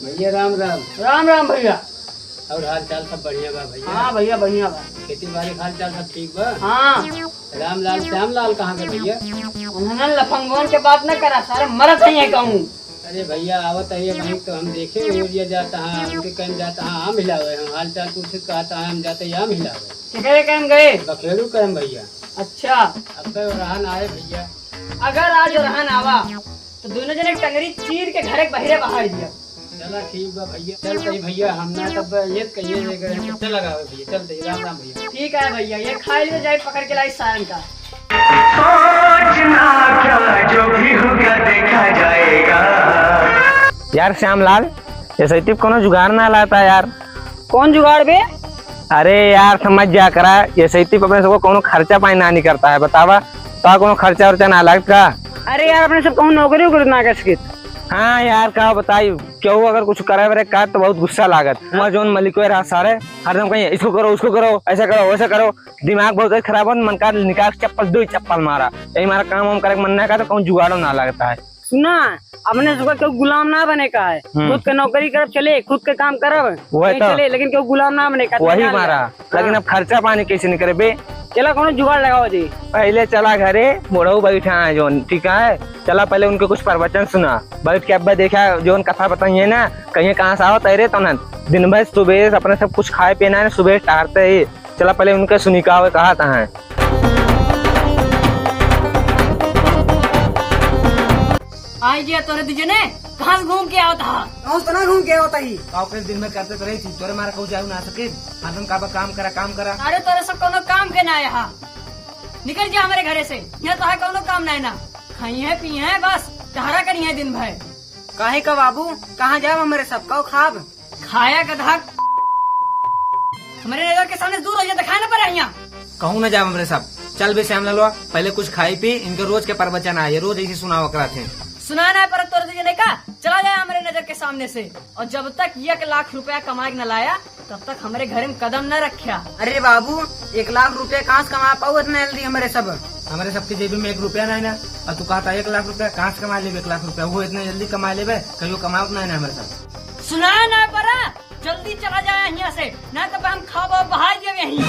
भैया राम राम। राम राम भैया। और हाल चाल सब बढ़िया बा भैया? हाँ भैया बढ़िया बा। खेती बाड़ी हाल चाल सब ठीक बा? हाँ। राम लाल श्याम लाल कहाँ के भैया? उन्होंने लफंगोन के बात न करा, सारे मरत है कहूँ। अरे भैया आवत है वहीं तो हम देखे यूरिया जाता है उनके कहीं जाता है आम हिलावे हम हाल चाल पूछ कहता है हम जाते आम हिलावे। कितने टाइम गए? बखेड़ू करें भैया। अच्छा अब तो रहन आए भैया। अगर आज रहन आवा तो दोनों जने टंगरी चीर के घरे बहरे बाहर दिया। चला ठीक बा भैया चलते ही भैया हम ना तब ये कहिए चल लगा भैया चलते ही राम राम भैया। ठीक है भैया ये खाई ले जाए पकड़ के लाई सारन का। सोचना क्या जो भी होगा देखा जाएगा। यार श्यामलाल ये सही कोनो जुगाड़ ना लाता यार। कौन जुगाड़ बे? अरे यार समझ जा करा ये सही अपने सबको कोनो खर्चा पानी ना नहीं करता है बतावा तो कोनो खर्चा वर्चा ना लगता। अरे यार अपने सब कहूँ नौकरी वोकरी ना कर सके। हाँ यार कहा बताई क्यों अगर कुछ करे वरे का तो बहुत गुस्सा लागत। वहाँ जोन मलिको रहा सारे हरदम कहीं इसको करो उसको करो ऐसा करो वैसा करो दिमाग बहुत खराब हो मन का निकाल चप्पल दो चप्पल मारा यही हमारा काम वाम करे मन का तो कहूँ जुगाड़ो ना लगता है। सुना अपने सुबह क्यों गुलाम ना बने का है, खुद के नौकरी करब चले खुद के काम करब वही तो चले लेकिन क्यों गुलाम ना बने का वही मारा। लेकिन अब खर्चा पानी कैसे नहीं करे बे? चला कौन जुगाड़ लगाओ जी। पहले चला घरे मोड़ो बैठा है जोन ठीक है चला पहले उनके कुछ प्रवचन सुना बैठ के अब देखा जोन कथा बताइए ना कहीं कहाँ से आओ तैरे तो ना दिन भर सुबह अपने सब कुछ खाए पीना है सुबह टहरते ही चला पहले उनके सुनी का कहा था है। आई जी तोरे दीजिए ने कहाँ घूम के आओ था? तो ना घूम के होता ही ऑफिस दिन में करते तो रही थी तोरे मारा कहूँ जाऊ ना सके हरदम का काम करा। अरे तोरे सब कोनो काम के ना यहाँ निकल जा हमारे घरे से यहाँ तो है कोनो काम नहीं ना खाई है पी है बस टहरा करी है दिन भर। काहे का बाबू कहाँ जाओ हमारे सब का खाब खाया गधा हमारे नजर के सामने दूर हो जाता खाए ना पड़ा यहाँ कहूँ ना जा हमारे सब चल भी श्याम लालवा पहले कुछ खाई पी इनके रोज के प्रवचन आए रोज ऐसे सुना करा थे सुनाना है पर तोरे दीजिए का चला जाए हमारे नजर के सामने से और जब तक 1 लाख रुपया कमा के न लाया तब तक हमारे घर में कदम न रखा। अरे बाबू 1 लाख रुपए कहाँ से कमा पाओ इतना जल्दी हमारे सबके जेबी में 1 रुपया नहीं ना और तू कहता 1 लाख रुपया कहाँ से कमा ले 1 लाख रुपया वो इतने जल्दी कमा ले कहीं कमाओ नहीं ना हमारे सब सुनाना पड़ा जल्दी चला जाए यहाँ से न तो हम खावा बहा दिए यहीं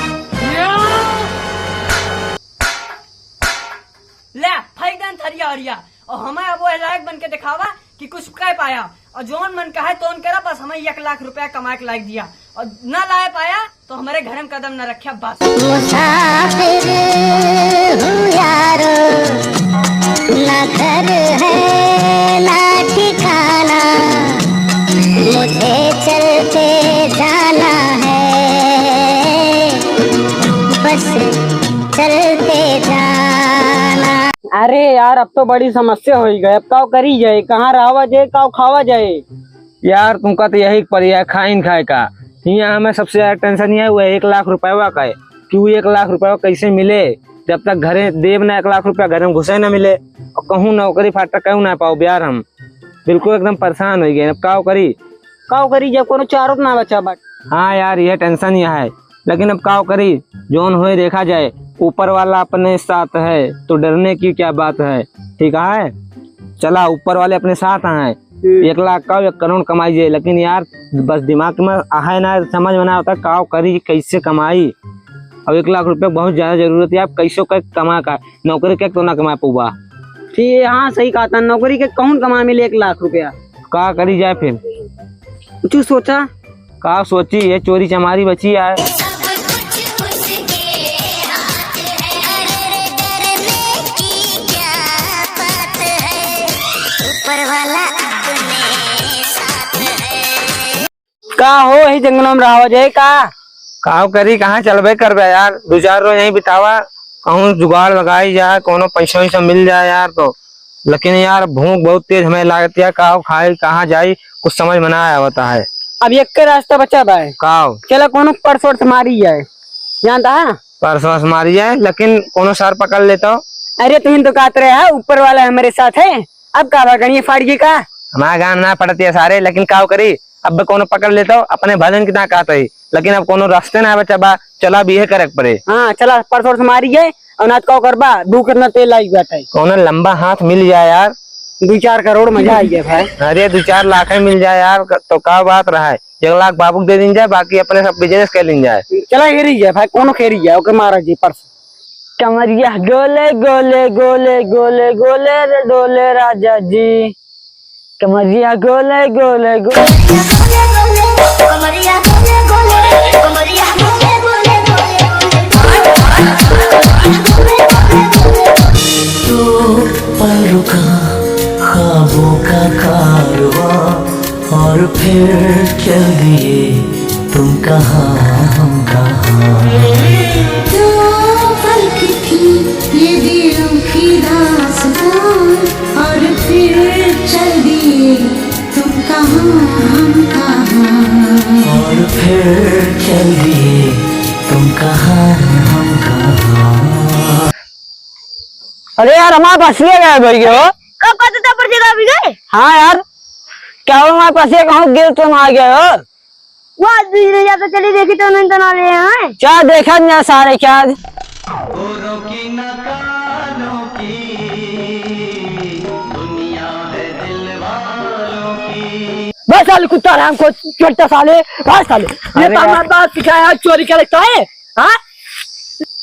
ले फैगन थरिया हरिया और हमें अब वो लायक बन के दिखावा कि कुछ कह पाया और जोन मन का है तो करा बस हमें 1 लाख रुपया कमा के लायक दिया और न ला पाया तो हमारे घर में कदम न रखा बस। मुसाफिर हूँ यारो ना घर है ना ठिकाना मुझे चलते जाना है बस चलते जाना। अरे यार अब तो बड़ी समस्या हो गई अब काव करी जाए कहाँ रहा जाए काव खावा जाए। यार तुमका तो यही पड़िया खाइन खाए का यहाँ हमें सबसे ज्यादा टेंशन ये हुआ 1 लाख रुपया का है क्यों 1 लाख रुपया कैसे मिले जब तक घरे देव ना 1 लाख रुपया घर में घुसे न मिले और कहूँ नौकरी फाटा कहूँ ना पाओ यार हम बिल्कुल एकदम परेशान हो गए अब काव करी जब कोनो चारों ना बचा बट। हाँ यार यह टेंशन यह है लेकिन अब काव करी जोन हुए देखा जाए ऊपर वाला अपने साथ है तो डरने की क्या बात है ठीक है चला ऊपर वाले अपने साथ हैं 1 लाख का 1 करोड़ कमाई जाए लेकिन यार बस दिमाग में है ना समझ में ना होता काव करी कैसे कमाई। अब 1 लाख रुपए बहुत ज्यादा जरूरत है आप कैसे कमा का नौकरी के तो ना कमा पाऊबा। ठीक हाँ सही कहा था नौकरी के कौन कमा मिले 1 लाख रुपया का करी जाए फिर कुछ सोचा का सोची ये चोरी चमारी बची है। का हो यही जंगलों में रहा जाए का करी कहाँ चलबे करबे यार 2-4 रोज यहीं बितावा कहूँ जुगाड़ लगाई जाए कोनो पैसा वैसा मिल जाए यार तो लेकिन यार भूख बहुत तेज हमें लागती है काव खाए कहाँ जाए कुछ समझ में ना होता है। अब एक के रास्ता बचा भाई काव चला कोनो परसों मारी जाए जानता है परसों मारी जाए लेकिन कोनो सार पकड़ लेता। अरे तुम तो कहते रहे ऊपर वाला हमारे साथ है अब का गणिये फाड़िए का हमारा गान ना पड़ती है सारे लेकिन काव करी अब कोनो पकड़ लेता अपने भजन कितना कहते ही लेकिन अब कोनो रास्ते ना बचा बा चला भी है करे पड़े। हाँ चला परसों मारी जाए और नाच का करबा दू कितना तेल लाई बैठा है कोनो लंबा हाथ मिल जाए यार 2-4 करोड़ मजा आई है भाई। अरे 2-4 लाख मिल जाए यार तो क्या बात रहा है। 1 लाख बाबू को दे दी जाए, बाकी अपने सब बिजनेस कर ली जाए। चला हेरी है भाई, कौन खेरी है ओके महाराज जी परस। कमरिया गोले गोले गोले गोले गोले रे डोले राजा जी, कमरिया गोले गोले गोले। कमरिया गोले गोले कमरिया गोले गोले तो पल रुका ख्वाबों का कारवां और फिर चल दिए तुम कहाँ हम कहाँ। जो पल की थी ये दिलों की दास्तां और फिर चल दिए तुम कहाँ हम कहाँ। और फिर चल दिए तुम कहाँ हम कहाँ। अरे यार हमारे पास ये गए भाई हो। कब पता था पर जगह भी गए। हाँ यार क्या हो, हमारे पास ये कहूँ गिर तुम आ गए हो। वो आज भी जाता चली देखी तो नहीं तना ले हैं। क्या देखा नहीं सारे क्या। औरों की नकालों की दुनिया है दिल वालों की। बस साले कुत्ता राम को छोटा साले, बस साले ये तो हमारे बात सिखाया चोरी का लगता है। हाँ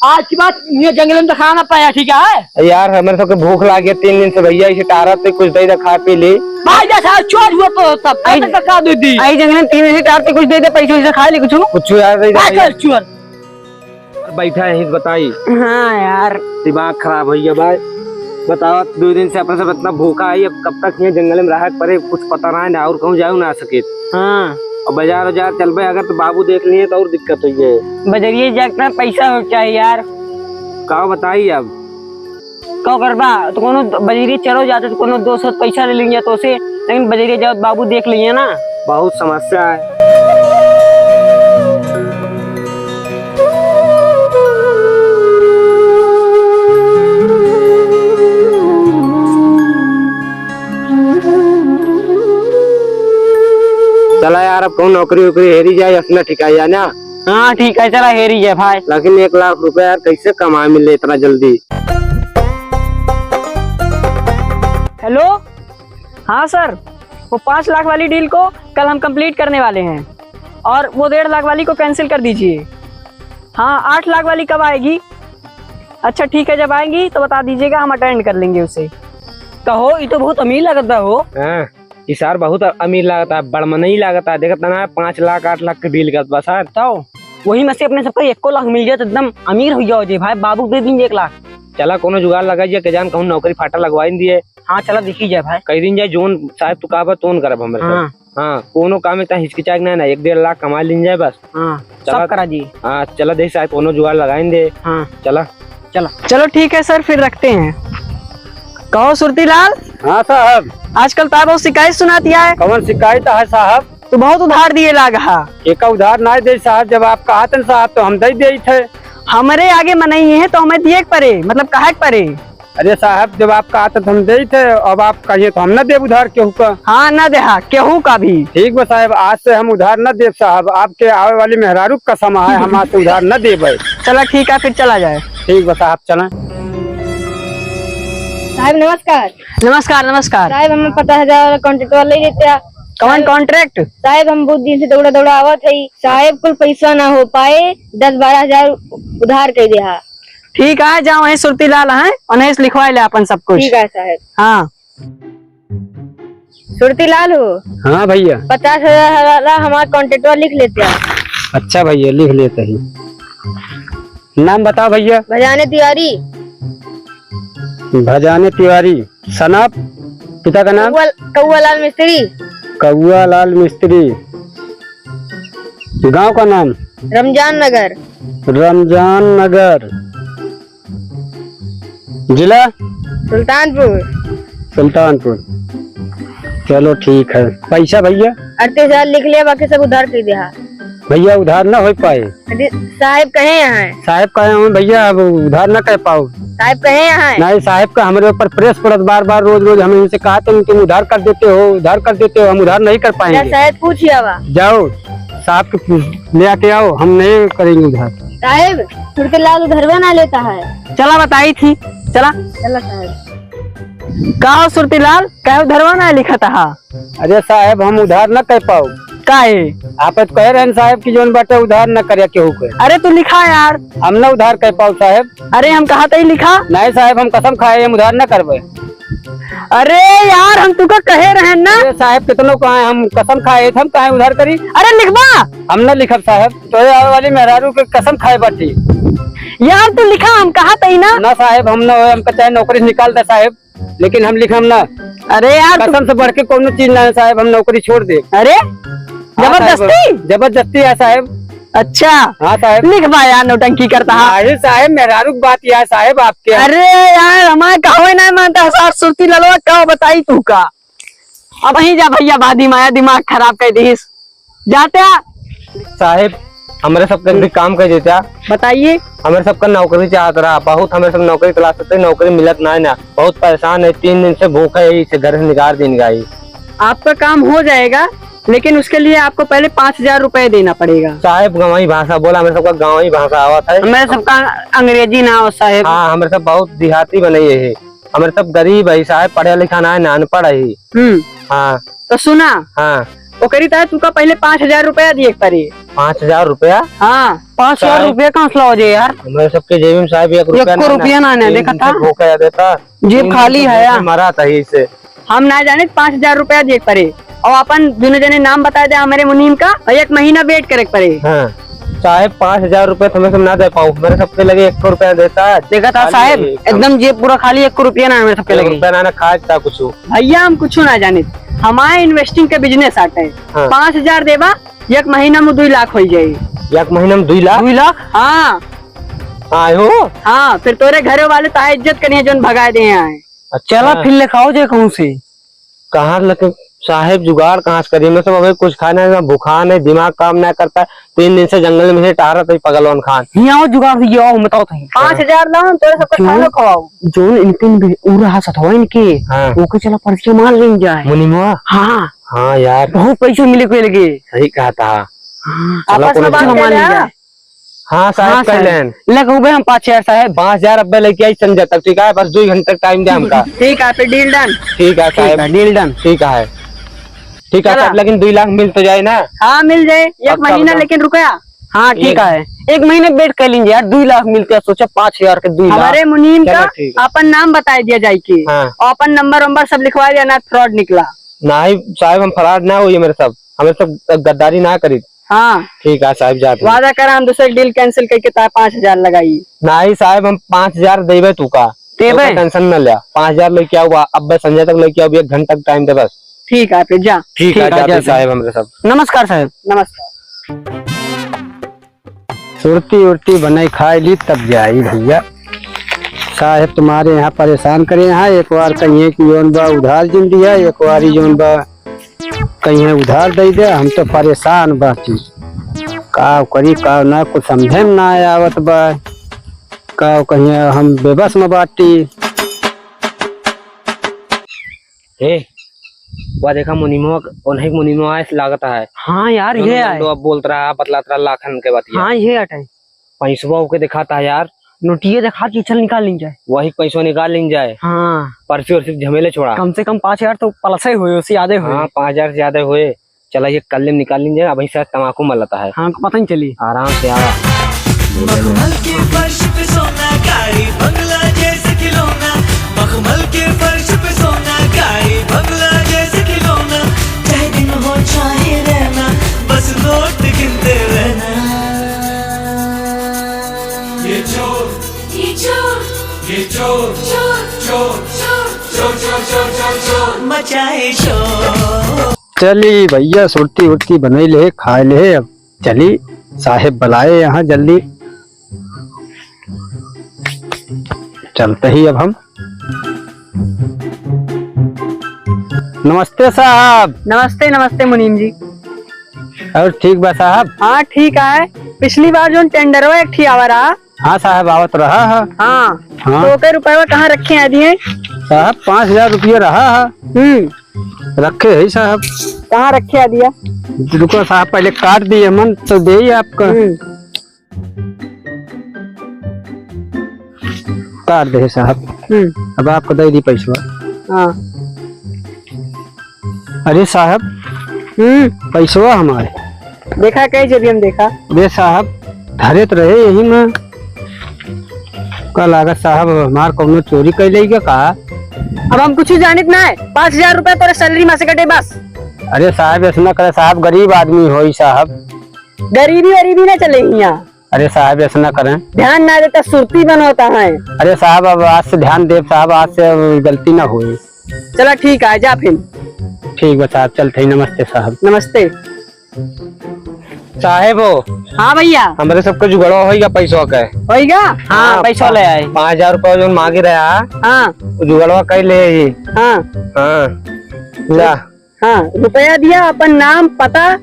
आज की बात ये जंगल में खाना पाया ठीक है यार हमारे सबके भूख लागे 3 दिन से भैया इसे टारा पे कुछ दे खा पी ली। भाई जैसा चोर हुआ तो तब तक का दे दी। आई जंगल में 3 दिन से टारते कुछ दे दे पैसे से खा ले कुछ यार चोर। बैठा है बताई। हाँ यार दिमाग खराब हो गया भाई। बताओ 2 दिन से अपने सब इतना भूखा है, अब कब तक ये जंगल में रह पड़े कुछ पता ना और कहूँ जाऊ ना सके। हाँ और बाजार चल भाई अगर तो बाबू देख लिए तो और दिक्कत हुई है। बजरिए जाकर पैसा हो चाहिए यार। का बताइए अब क्यों करबा तो कोनो बजरिए चलो जाते तो कोनो 200 पैसा ले लेंगे तो से, लेकिन बजरिए जाओ बाबू देख लिए ना बहुत समस्या है। चला यार अब कहूँ नौकरी वोकरी हेरी जाए असला ठिकाया ना। हाँ ठीक है चला हेरी है भाई। लेकिन 1 लाख रुपए यार कैसे कमाए मिले इतना जल्दी। हेलो हाँ सर, वो 5 लाख वाली डील को कल हम कंप्लीट करने वाले हैं और वो 1.5 लाख वाली को कैंसिल कर दीजिए। हाँ 8 लाख वाली कब आएगी? अच्छा ठीक है, जब आएंगी तो बता दीजिएगा, हम अटेंड कर लेंगे उसे। कहो ये तो बहुत अमीर लगता है हो। हाँ इस यार बहुत अमीर लागता है, बड़मन ही लागता है। देखता ना 5 लाख 8 लाख की डील करता सर। तो वही में से अपने सबको 1 लाख मिल जाए तो एकदम अमीर हो जाओ जी भाई। बाबू दे दीजिए 1 लाख। चला कोनो जुगाड़ लगाइए के जान कहूँ नौकरी फाटा लगवा दिए। हाँ चला देखी जाए भाई। कई दिन जाए जोन साहब तू कहा तो करब हमारे। हाँ हाँ कोनो काम इतना हिचकिचाक ना 1-1.5 लाख कमा लीन जाए बस। हाँ चला सब करा जी। हाँ चला देख साहब कोनो जुगाड़ लगाएं दे। हाँ चला चला चलो ठीक है सर, फिर रखते हैं। कहो सुरतीलाल। हाँ साहब। आजकल ताबो शिकायत सुनाती है। कौन शिकायत है साहब? तो बहुत उधार दिए लागा। एक उधार ना दे साहब, जब आप कहा थे साहब तो हम दे दिए थे। हमारे आगे मनाई है तो हमें दिए परे, मतलब कहा परे। अरे साहब जब आप कहा था तो हम दे थे, अब आप कहिए तो हम न दे उधार केहू का। हाँ न दे केहू का भी। ठीक बा साहब, आज से हम उधार न दे साहब। आपके आवे वाली मेहरारू का समय है, हम आज से उधार न दे। चला ठीक है फिर चला जाए। ठीक बा साहब चला। साहब नमस्कार। नमस्कार नमस्कार। साहब हमें 50,000 कॉन्ट्रैक्ट वाले ही देते हैं। कौन कॉन्ट्रैक्ट? साहब हम बहुत दिन से दौड़ा दौड़ा आवत है साहब, कुल पैसा ना हो पाए, 10-12 हजार उधार कर दिया। ठीक है जाओ वहीं सुरतीलाल है उन्हें लिखवा ले अपन सब कुछ। ठीक है साहब। हाँ सुरतीलाल हो। हाँ भैया 50,000 वाला हमारा कॉन्ट्रैक्ट वाला लिख लेते हैं। अच्छा भैया लिख लेते ही। नाम बताओ भैया। भजाने तिवारी। भजाने तिवारी। सनाप पिता का नाम? कौआ लाल मिस्त्री। कौआ लाल मिस्त्री। गांव का नाम? रमजान नगर। रमजान नगर। जिला? सुल्तानपुर। सुल्तानपुर। चलो ठीक है। पैसा भैया? 38,000 लिख लिया, बाकी सब उधार कर दिया। भैया उधार न हो पाए। साहब कहे यहाँ है। साहब कहे हूँ भैया, अब उधार न कर पाओ। साहब कहे यहाँ है। नहीं साहब का हमारे ऊपर प्रेस पड़त बार बार रोज रोज। हमने इनसे कहा था तुम उधार कर देते हो, उधार कर देते हो, हम उधार नहीं कर पाएंगे। शायद पूछिए आवा। जाओ साहब के ले आके आओ, हम नहीं करेंगे उधार। साहब सुरतीलाल उधरवे ना लेता है। चला बताई थी। चला चलो साहब। कहा सुरतीलाल कहो धरवा ना लिखा था। अरे साहब हम उधार न कर पाओ। काहे? आप तो कह रहे हैं साहब की जोन बाटे उधार न करे केहू के। अरे तू लिखा यार। हम न उधार कर पाओ साहब। अरे हम कहा था लिखा। नहीं साहब हम कसम खाए हम उधार न करबे। अरे यार हम तुका कहे रहे ना। अरे साहब कितनों कहा हम कसम खाए हम कहा उधार करी। अरे लिखवा। हम न लिखब साहब तो आवे वाली मेहरारू के कसम खाए बाटी। यार तू लिखा हम कहा था ना। ना साहब हम न हमको चाहे नौकरी से निकाल दे साहब लेकिन हम लिखम ना। अरे यार कसम से बढ़ के कोनो चीज ना है साहब हम नौकरी छोड़ दे। अरे जबरदस्ती। जबरदस्ती है साहब। अच्छा हाँ साहब लिखवा यार नौटंकी करता है। अरे साहब मेहरारू की बात यह है साहब आपके। अरे यार हमारे कहो नहीं मानता साथ सुरती ललवा कहो बताई तू का। अब वहीं जा भैया बादी माया दिमाग खराब कर दीस जाते साहब हमारे सबका काम कर देता। बताइए। हमारे सबका नौकरी चाहत रहा बहुत हमारे सब नौकरी तलाश करते नौकरी मिलत ना है ना बहुत परेशान है 3 दिन से भूखा है इसे घर से निकाल दिन गई। आपका काम हो जाएगा लेकिन उसके लिए आपको पहले 5,000 रुपए देना पड़ेगा। साहब गाँवी भाषा बोला हमारे सबका गाँवी भाषा आवत है। हमारे सबका अंग्रेजी ना हो साहेब। हाँ हमारे सब बहुत देहाती बने है हमारे सब गरीब है साहब पढ़ा लिखा ना है ना अनपढ़ है। हाँ तो सुना। हाँ वो करी था तुका पहले 5,000 रुपया दिए पड़े। 5,000 रुपया। हाँ 5,000 रुपया कहाँ से लाओ यार। हमारे सबके जेब में साहब 1 रुपया ना देखा था भूखा देता जेब खाली है मरा था इसे। हम ना जाने 5,000 रुपया दिए पड़े और अपन दोनों जने नाम बता दे हमारे मुनीम का और 1 महीना वेट करे पड़े। हाँ साहब 5,000 रुपया तुम्हें सब ना दे पाऊँ मेरे सबके लगे 100 रुपया देता है। देखा था साहब एकदम जेब पूरा खाली 1 रुपया ना मेरे सबके लगे। रुपया ना खाता कुछ भैया हम कुछ ना जाने हमारे इन्वेस्टिंग के बिजनेस आते हैं। हाँ। 5,000 देवा 1 महीना में 2 लाख हो जाये। 1 महीना में 2 लाख। 2 लाख हाँ आए हो। हाँ फिर तोरे घरे वाले ताहे इज्जत करिए जो भगाए दे आए। अच्छा चला फिर लिखाओ जे कहूँ से कहाँ लगे साहेब जुगाड़ कहाँ से करिए मैं सब अभी कुछ खाना है भूखा नहीं दिमाग काम नहीं करता 3 दिन से जंगल में से टहरा था पगलवान खान। यहाँ जुगाड़ से आओ बताओ 5,000 लाओ तोरे सबका खाना खवाओ जो इनके उड़ा सतवा इनके। हाँ। ओके चला पर्ची मार ले जाए मुनिमुआ। हाँ हाँ यार बहुत पैसे मिले कोई लगे। सही कहा था। आपस में बात कर ले जाए। हाँ साहब कर लें लगे हम 5,000 साहब 5,000 अब लेके आई संजय तक ठीक है बस 2 घंटे टाइम दे हमका। ठीक है फिर डील डन। ठीक है साहब डील डन। ठीक है साहब लेकिन 2 लाख मिल तो जाए ना। हाँ मिल जाए 1 महीना लेकिन रुकया। हाँ ठीक है 1 महीने वेट कर लेंगे यार 2 लाख मिलते हैं सोचा 5,000 के 2 लाख। हमारे मुनीम का अपन नाम बता दिया जाए की और अपन नंबर सब लिखवा दिया ना फ्रॉड निकला। नहीं साहब हम फराड ना हुई मेरे सब हमें सब गद्दारी ना करी। हाँ ठीक है साहब जाते वादा करा हम दूसरे डील कैंसिल करके 5,000 लगाई। नहीं साहब हम 5,000 देवे तू का देवे टेंशन न लिया 5,000 लेके आओ अब संजय तक लेके आओ 1 घंटा टाइम दे बस। ठीक है फिर जा। ठीक है जाते साहब हमारे सब। नमस्कार साहब। नमस्कार। सुरती उर्ती बनाई खाई ली तब जाई भैया साहब तुम्हारे यहाँ परेशान करे यहाँ एक बार कहिए कि जोन बा उधार जिन दिया एक बार जोन बा कहीं उधार दे दे हम तो परेशान बाटी का करी का ना कुछ समझे में ना आवत बा का कहीं हम बेबस में बाटी। वह देखा मुनिमुआ ऐसे लागत है। हाँ यार ये है अब बोलता रहा बतलाता रहा लाखन के बात। हाँ ये हटे पैसवा के दिखाता है यार नोटिया दिखा के चल निकाल ली जाए वही पैसवा निकाल ली जाए। हाँ पर्ची और सिर्फ झमेले छोड़ा कम से कम 5,000 तो पलसे हुए उससे ज्यादा हुए। हाँ 5,000 से ज्यादा हुए चला ये कल निकाल ली जाए अभी शायद तमाकू मलता है। हाँ पता नहीं चली आराम से आवा। मखमल के फर्श पे सोना गाड़ी बंगला जैसे खिलौना मखमल के फर्श पे सोना गाड़ी बंगला जैसे खिलौना चाहे दिन हो चाहे रहना बस नोट गिनते रहना। ये चोर चोर मचाए शोर। चली भैया सुरती उर्ती बनाई ले खाए ले अब चली साहेब बुलाए यहाँ जल्दी चलते ही अब हम। नमस्ते साहब। नमस्ते नमस्ते मुनीम जी। और ठीक बा साहब। हाँ ठीक है पिछली बार जो टेंडर हुआ एक आवा रहा। हाँ साहब आवत रहा है। हाँ हाँ तो के रुपये कहाँ रखे हैं दिए साहब 5,000 रुपया रहा है रखे है साहब। कहाँ रखे है दिया रुको साहब पहले काट दिए मन तो दे ही आपका काट दे साहब अब आपको दे दी पैसा हाँ। अरे साहब पैसवा हमारे देखा कैसे अभी हम देखा। बे साहब धरे तो रहे यही में का लागत साहब हमार कौनो चोरी कर लेगा का। अब हम कुछ जानित ना है। 5,000 रुपया तोरे सैलरी में से कटे बस। अरे साहब ऐसा करे साहब गरीब आदमी हो साहब। गरीबी वरीबी ना चले यहाँ। अरे साहब ऐसा न करें। ध्यान ना देता सुरती बनोता है। अरे साहब अब आज से ध्यान दे साहब, आज से अब गलती ना हुई। चला ठीक है जा फिर। ठीक है साहब चलते ही। नमस्ते साहब। नमस्ते साहेब हो हाँ भैया हमारे सबका जुगाड़ो होगा पैसों का। होगा। हाँ पैसा ले आए। 5,000 रुपया जो मांगे रहा हाँ जुगाड़वा कर ले ही। हाँ हाँ जा। हाँ रुपया दिया, अपन नाम पता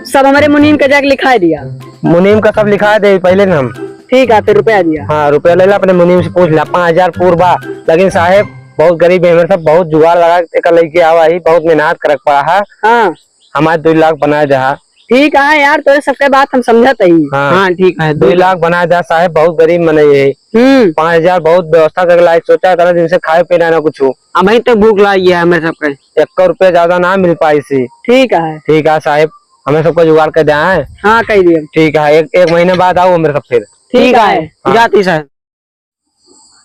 सब हमारे मुनीम का जाके लिखा दिया। मुनीम का सब लिखा दे पहले ना हम। ठीक है फिर रुपया दिया। हाँ रुपया ले ला, अपने मुनीम से पूछ ला। 5,000 पूर्वा लेकिन साहेब बहुत गरीब है, सब बहुत जुगाड़ लगा के लेके आवा ही, बहुत मेहनत कर पड़ा है। हाँ हमारे 2 लाख बनाया जा। ठीक है यार तो सबके बात हम समझते ही। हाँ ठीक है 2 लाख बनाया जा साहेब, बहुत गरीब मने ये। 5,000 बहुत व्यवस्था कर लायक सोचा था दिन से खाए पीना ना कुछ। अभी तो भूख लगी है हमें सबके। 1 रुपया ज्यादा ना मिल पाई सी। ठीक है। ठीक है साहेब हमें सबको जुगाड़ कर दिया है। हाँ कह दिए। ठीक है एक महीने बाद आओ मेरे सब फिर। ठीक है हाँ। जाती सर।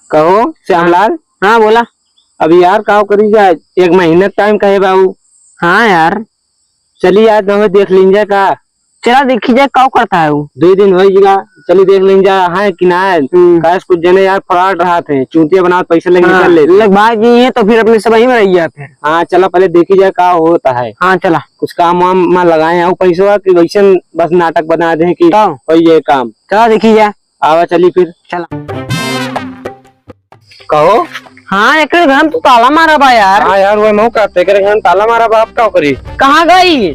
कहो श्यामलाल। हाँ बोला। अभी यार काव करी जाए, 1 महीने टाइम कहे बाबू। हाँ यार चलिए आज हमें देख लीजिए का। चला देखी जाए कौ करता है वो। 2 दिन हो जाएगा, चलिए देख लीजिए है कि ना है। कैश कुछ जने यार फ्रॉड रहा थे, चूतिया बना पैसे लेके निकल ले। लग भाग जी है तो फिर अपने सब वहीं में रहिए फिर। हाँ चला पहले देखी जाए का होता है। हाँ चला कुछ काम वाम में लगाए हैं पैसा कि वैसे बस नाटक बना दे कि वही ये काम। चला देखी जाए। आवा चली फिर। चला कहो। हाँ एक घर में तो ताला मारा बा यार। हाँ यार वो मऊ कहते करे घर ताला मारा बाप क्या करी कहाँ गई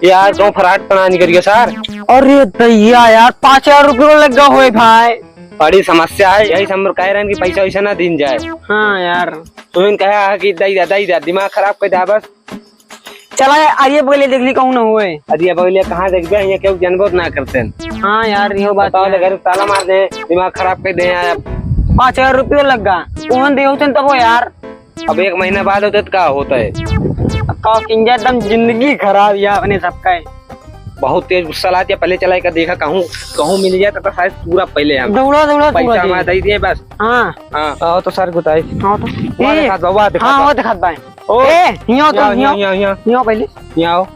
यार गाँव फराट तना नहीं करिए सर। अरे भैया यार 5,000 रुपये लग गया हुए भाई। बड़ी समस्या है, यही सब कह रहे हैं कि पैसा वैसा ना दिन जाए। हाँ यार तुमने कहा कि दई दिमाग खराब कर दिया बस। चला आइए बोले देख ली कहूँ ना हुए। अरे बोलिए कहाँ देख गए ये क्यों जानबूझ ना करते हैं। हाँ यार यो बात बताओ घर ताला मार दे दिमाग खराब कर दे। 5,000 रुपये लग गया कौन दे तब यार। अब 1 महीना बाद होते तो क्या होता है। एकदम जिंदगी खराब यार अपने सबका। बहुत तेज गुस्सा लाती है, पहले चला कर देखा कहूँ मिल जाए तो शायद पूरा पहले हम दौड़ा दौड़ा पैसा हमारा दे दिए बस। हाँ हाँ आओ तो सर गुताई। हाँ तो हाँ वो दिखात बाय। ओ हियो तो हियो यहाँ पहले आओ।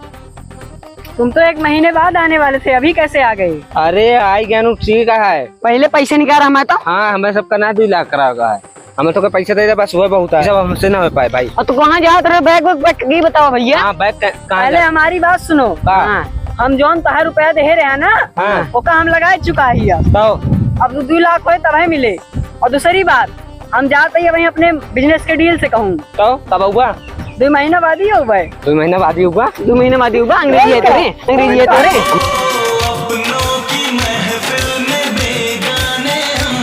तुम तो 1 महीने बाद आने वाले थे, अभी कैसे आ गए। अरे आई ज्ञान ठीक है। पहले पैसे निकाल हमें तो। हाँ हमें सबका ना 2 लाख करा होगा है, हमें तो पैसा दे दे बस वह बहुत है, सब हमसे ना हो पाए भाई। और तू कहाँ जा रहे बैग ये बताओ भैया। हाँ बैग पहले हमारी बात सुनो। हाँ, हम जौन 1000 रुपया दे रहे हैं ना वो का हम लगा चुका है अब 2 लाख हो तब मिले। और दूसरी बात हम जाते ही वही अपने बिजनेस के डील से कहूँ तो कब हुआ 2 महीना बाद ही होगा। 2 महीना बाद ही होगा। 2 महीने बाद ही होगा। अंग्रेजी है तेरे, अंग्रेजी है तेरे। अपनों की महफिल में बेगाने हम,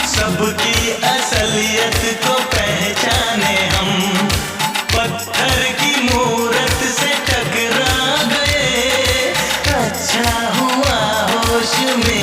सबकी असलियत को पहचाने हम। पत्थर की मूरत से टकरा गए, अच्छा हुआ होश में